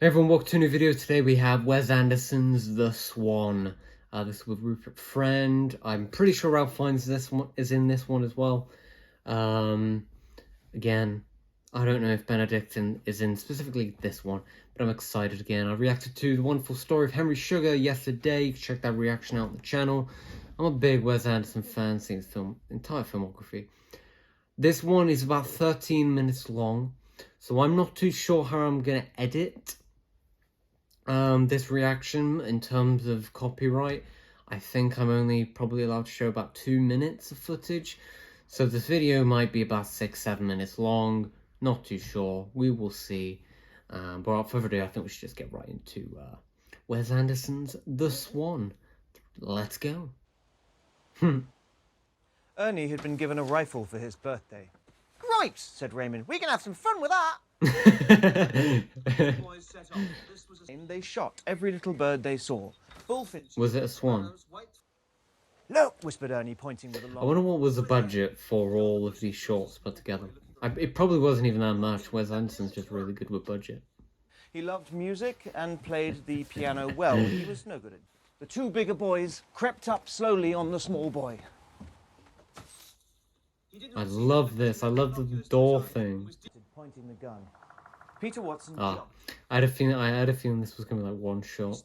Hey everyone, welcome to a new video. Today we have Wes Anderson's The Swan. This is with Rupert Friend. I'm pretty sure Ralph Fiennes is in this one as well. Again, I don't know if Benedict is in specifically this one, but I'm excited again. I reacted to The Wonderful Story of Henry Sugar yesterday. You can check that reaction out on the channel. I'm a big Wes Anderson fan, seeing his entire filmography. This one is about 13 minutes long, so I'm not too sure how I'm going to edit this reaction in terms of copyright. I think I'm only probably allowed to show about 2 minutes of footage, so this video might be about 6-7 minutes long. Not too sure, we will see. But without further ado, I think we should just get right into Wes Anderson's The Swan. Let's go. Ernie had been given a rifle for his birthday. "Right," said Raymond, "we can have some fun with that." And they shot every little bird they saw. Bullfinch. Was it a swan? "Look," whispered Ernie, pointing with a long... I wonder what was the budget for all of these shorts put together. It probably wasn't even that much. Wes Anderson's just really good with budget. He loved music and played the piano well. He was no good at it. The two bigger boys crept up slowly on the small boy. I love this. I love the door thing. Pointing the gun. Peter Watson. I had a feeling this was gonna be like one shot.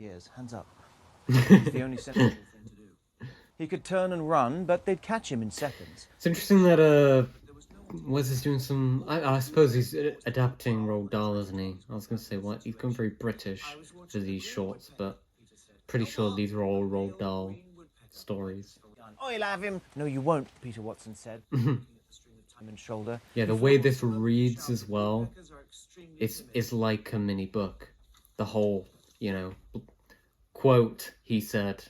Years, hands up. It's the only sensible thing to do. He could turn and run, but they'd catch him in seconds. It's interesting that Wes is doing some. I suppose he's adapting Roald Dahl, isn't he? I was gonna say what he's going very British for these shorts, but pretty sure these are all Roald Dahl stories. "I'll have him." "No, you won't," Peter Watson said. And shoulder. Yeah, the way this reads as well, it's like a mini book. The whole, quote he said,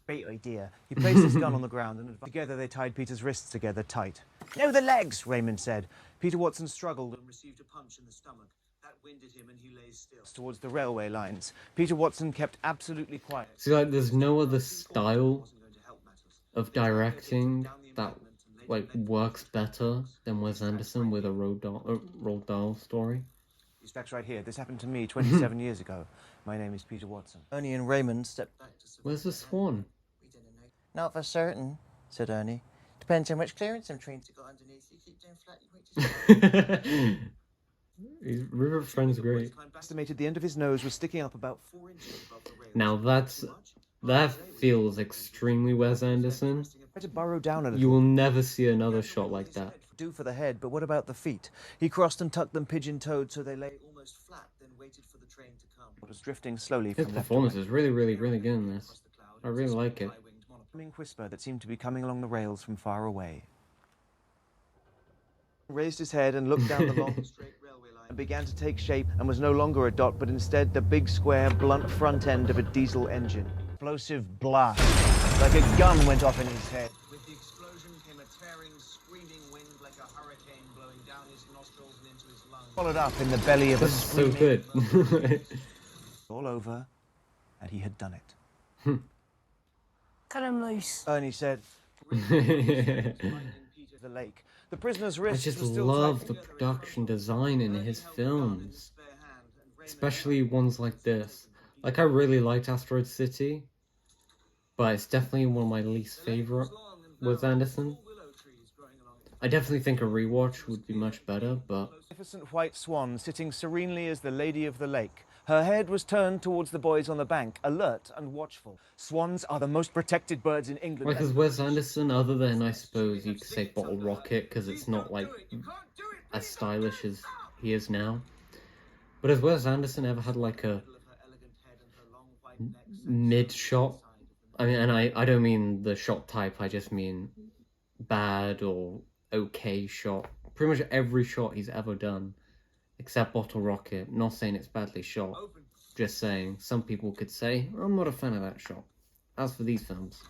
Great idea. He placed his gun on the ground and together they tied Peter's wrists together tight. "No, the legs," Raymond said. Peter Watson struggled and received a punch in the stomach. That winded him and he lay still. Towards the railway lines. Peter Watson kept absolutely quiet. See, like, there's no other style of directing that works better than Wes Anderson with a Roald Dahl story. These facts right here. This happened to me 27 years ago. My name is Peter Watson. Ernie and Raymond stepped back to... Where's the swan? "Not for certain," said Ernie. "Depends how much clearance them trains have got underneath. You keep down flat, you wait to... River Friend's great. Estimated the end of his nose was sticking up about 4 inches above the rail. Now that feels extremely Wes Anderson. To burrow down a little. You will never see another shot like that. Do for the head, but what about the feet? He crossed and tucked them pigeon-toed so they lay almost flat, then waited for the train to come. It was drifting slowly from His left performance to is really, really, really good in this. I really like it. A whisper that seemed to be coming along the rails from far away. He raised his head and looked down the long, straight railway line and began to take shape and was no longer a dot, but instead the big, square, blunt front end of a diesel engine. Explosive blast, like a gun went off in his head. With the explosion came a tearing, screaming wind like a hurricane blowing down his nostrils and into his lungs. Followed up in the belly of a So screaming... good. All over, and he had done it. Cut him loose. Ernie said, the lake. The prisoner's I wrist just was still love tight. the production design in his films. Especially ones like this. Like, I really liked Asteroid City, but it's definitely one of my least favorite Wes Anderson. I definitely think a rewatch would be much better, but... Magnificent white swan sitting serenely as the lady of the lake. Her head was turned towards the boys on the bank, alert and watchful. Swans are the most protected birds in England. Like, as Wes Anderson, other than, I suppose, you could say Bottle Rocket, because it's not, as stylish as he is now. But has Wes Anderson ever had, a mid-shot? I mean, and I don't mean the shot type, I just mean bad or okay shot. Pretty much every shot he's ever done, except Bottle Rocket. Not saying it's badly shot, just saying some people could say, I'm not a fan of that shot. As for these films.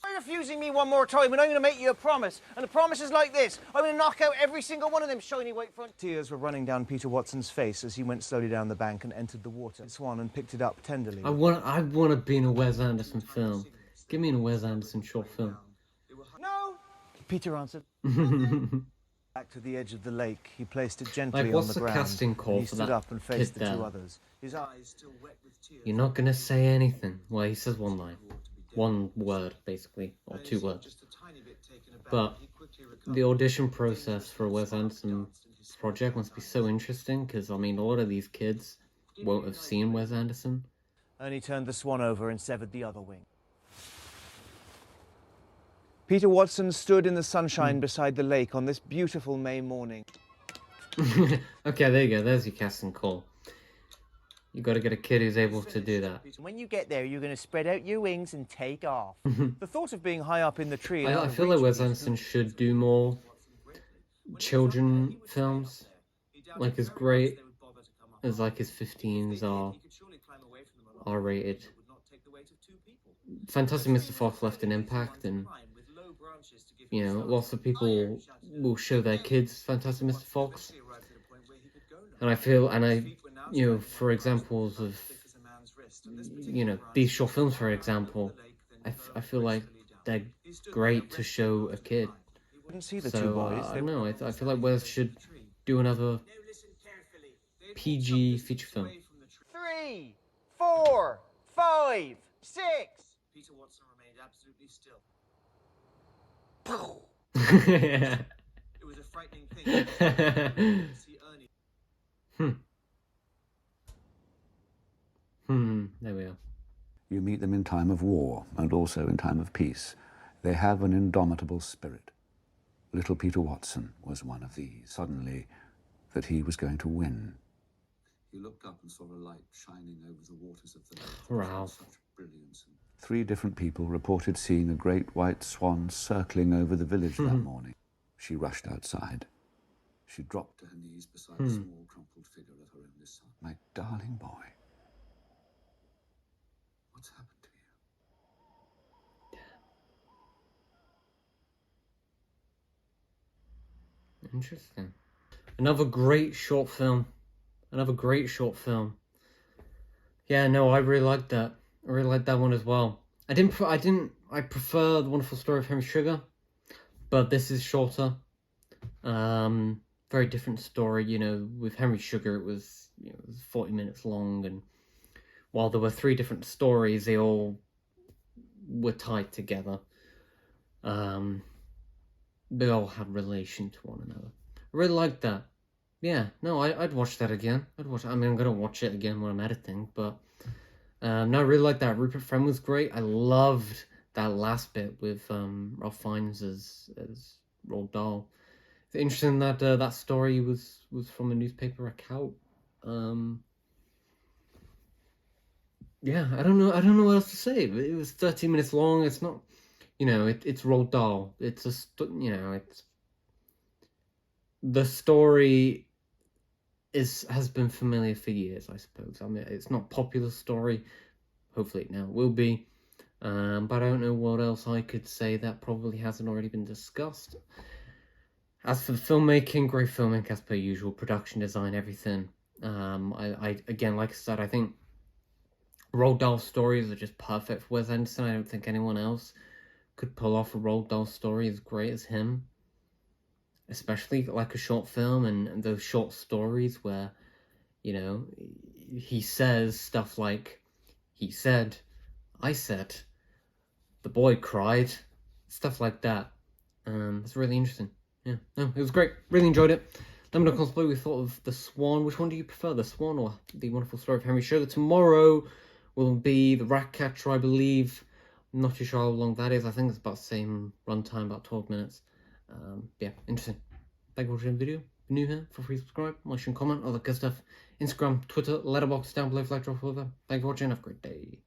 You're refusing me one more time and I'm going to make you a promise. And the promise is like this. I'm going to knock out every single one of them shiny white front. Tears were running down Peter Watson's face as he went slowly down the bank and entered the water. The swan and picked it up tenderly. I want to be in a Wes Anderson film. Give me a Wes Anderson short film. No, Peter answered. Back to the edge of the lake, he placed it gently Like, on what's the the ground. casting call He for stood that up and faced kid the two there? others. His eyes still wet with tears. You're not gonna say anything. Well, he says one line. One word, basically. Or 2 words. But the audition process for a Wes Anderson project must be so interesting, because, I mean, a lot of these kids won't have seen Wes Anderson. And he turned the swan over and severed the other wing. Peter Watson stood in the sunshine beside the lake on this beautiful May morning. Okay, there you go. There's your casting call. You got to get a kid who's able to do that. When you get there, you're going to spread out your wings and take off. The thought of being high up in the tree... I feel like Wes Anderson should do more children films. Like, as great as, like, his 15s are R-rated. Fantastic Mr. Fox left an impact, and, you know, lots of people will show their kids Fantastic Mr. Fox. And I feel, you know, for examples of, you know, these short films, for example, I feel like they're great to show a kid. Wouldn't see the So, two boys. I don't know, I feel like Wes should do another PG feature film. 3, 4, 5, 6. Peter Watson remained absolutely still. It was a frightening thing. There we are. You meet them in time of war and also in time of peace. They have an indomitable spirit. Little Peter Watson was one of these. Suddenly, that he was going to win. He looked up and saw a light shining over the waters of the lake. Ralph. Such brilliance. 3 different people reported seeing a great white swan circling over the village that morning. She rushed outside. She dropped To her knees beside the small crumpled figure of her only son. my darling boy. What's happened to you? Interesting. Another great short film. Another great short film. Yeah, no, I really liked that. I really liked that one as well. I prefer The Wonderful Story of Henry Sugar, but this is shorter. Very different story, you know. With Henry Sugar, it was 40 minutes long, and while there were 3 different stories, they all were tied together. They all had relation to one another. I really liked that. Yeah, no, I'd watch that again. I mean, I'm gonna watch it again when I'm editing, but no, I really liked that. Rupert Friend was great. I loved that last bit with Ralph Fiennes as Roald Dahl. It's interesting that that story was from a newspaper account. Yeah, I don't know what else to say. It was 13 minutes long. It's not, you know, it's Roald Dahl. It's it's the story has been familiar for years, I suppose. I mean, it's not a popular story. Hopefully it now will be. But I don't know what else I could say that probably hasn't already been discussed. As for the filmmaking, great filmmaking as per usual, production design, everything. I again, like I said, I think Roald Dahl stories are just perfect for Wes Anderson. I don't think anyone else could pull off a Roald Dahl story as great as him. Especially like a short film and those short stories where, you know, he says stuff like, he said, I said, the boy cried, stuff like that. It's really interesting. Yeah, no, it was great. Really enjoyed it. Let me know what we thought of The Swan. Which one do you prefer, The Swan or The Wonderful Story of Henry Sugar? Tomorrow will be The Ratcatcher, I believe. I'm not too sure how long that is. I think it's about the same runtime, about 12 minutes. Yeah, interesting. Thank you for watching the video. If you're new here, feel free to subscribe, like, and comment, all that good stuff. Instagram, Twitter, Letterboxd down below if you'd like to drop over. Thank you for watching. Have a great day.